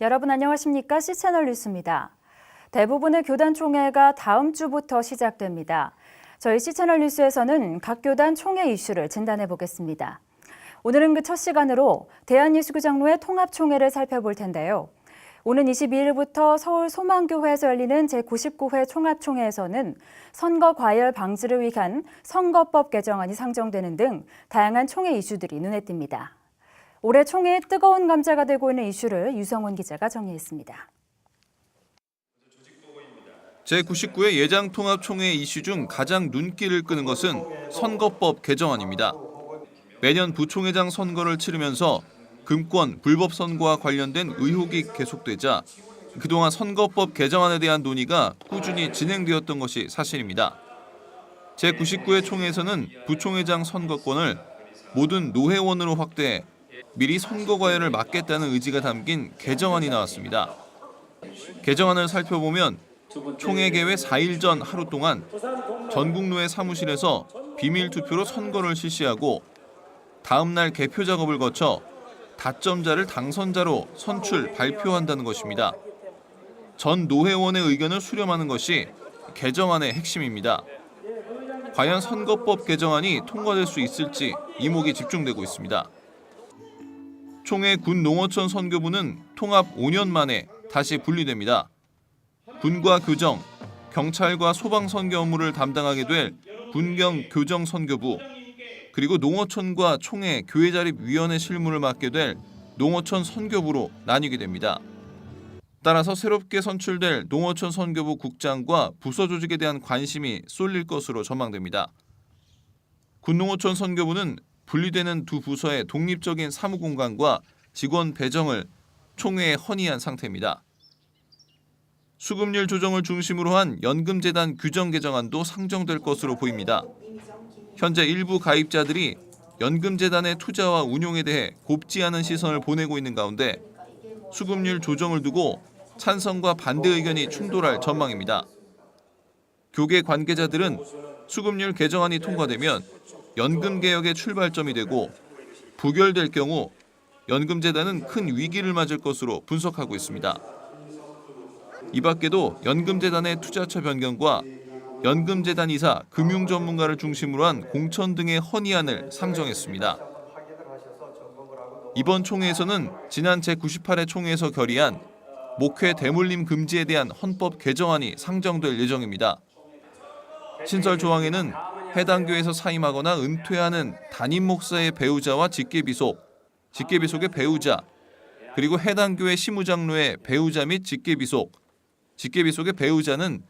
여러분 안녕하십니까? C채널 뉴스입니다. 대부분의 교단 총회가 다음 주부터 시작됩니다. 저희 C채널 뉴스에서는 각 교단 총회 이슈를 진단해 보겠습니다. 오늘은 그 첫 시간으로 대한예수교장로회 통합총회를 살펴볼 텐데요. 오는 22일부터 서울 소망교회에서 열리는 제99회 총합총회에서는 선거 과열 방지를 위한 선거법 개정안이 상정되는 등 다양한 총회 이슈들이 눈에 띕니다. 올해 총회의 뜨거운 감자가 되고 있는 이슈를 유성훈 기자가 정리했습니다. 제99회 예장통합총회 이슈 중 가장 눈길을 끄는 것은 선거법 개정안입니다. 매년 부총회장 선거를 치르면서 금권, 불법 선거와 관련된 의혹이 계속되자 그동안 선거법 개정안에 대한 논의가 꾸준히 진행되었던 것이 사실입니다. 제99회 총회에서는 부총회장 선거권을 모든 노회원으로 확대해 미리 선거 과열을 막겠다는 의지가 담긴 개정안이 나왔습니다. 개정안을 살펴보면 총회 개회 4일 전 하루 동안 전국 노회 사무실에서 비밀 투표로 선거를 실시하고 다음 날 개표 작업을 거쳐 다점자를 당선자로 선출, 발표한다는 것입니다. 전 노회원의 의견을 수렴하는 것이 개정안의 핵심입니다. 과연 선거법 개정안이 통과될 수 있을지 이목이 집중되고 있습니다. 총회 군농어촌 선교부는 통합 5년 만에 다시 분리됩니다. 군과 교정, 경찰과 소방 선교 업무를 담당하게 될 군경 교정 선교부, 그리고 농어촌과 총회 교회자립위원회 실무를 맡게 될 농어촌 선교부로 나뉘게 됩니다. 따라서 새롭게 선출될 농어촌 선교부 국장과 부서 조직에 대한 관심이 쏠릴 것으로 전망됩니다. 군농어촌 선교부는 분리되는 두 부서의 독립적인 사무공간과 직원 배정을 총회에 헌의한 상태입니다. 수급률 조정을 중심으로 한 연금재단 규정 개정안도 상정될 것으로 보입니다. 현재 일부 가입자들이 연금재단의 투자와 운용에 대해 곱지 않은 시선을 보내고 있는 가운데 수급률 조정을 두고 찬성과 반대 의견이 충돌할 전망입니다. 교계 관계자들은 수급률 개정안이 통과되면 연금개혁의 출발점이 되고 부결될 경우 연금재단은 큰 위기를 맞을 것으로 분석하고 있습니다. 이 밖에도 연금재단의 투자처 변경과 연금재단 이사, 금융전문가를 중심으로 한 공천 등의 헌의안을 상정했습니다. 이번 총회에서는 지난 제98회 총회에서 결의한 목회 대물림 금지에 대한 헌법 개정안이 상정될 예정입니다. 신설 조항에는 해당 교회에서 사임하거나 은퇴하는 담임 목사의 배우자와 직계비속, 직계비속의 배우자, 그리고 해당 교회 시무장로의 배우자 및 직계비속, 직계비속의 배우자는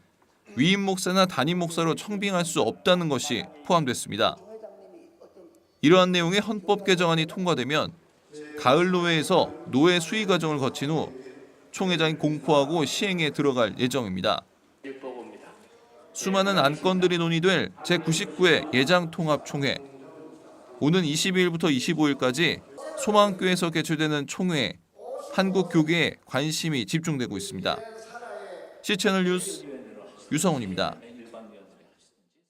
위임 목사나 담임 목사로 청빙할 수 없다는 것이 포함됐습니다. 이러한 내용의 헌법 개정안이 통과되면 가을 노회에서 노회 수의 과정을 거친 후 총회장이 공포하고 시행에 들어갈 예정입니다. 수많은 안건들이 논의될 제99회 예장통합총회. 오는 22일부터 25일까지 소망교회에서 개최되는 총회에 한국 교계에 관심이 집중되고 있습니다. C채널 뉴스 유성훈입니다.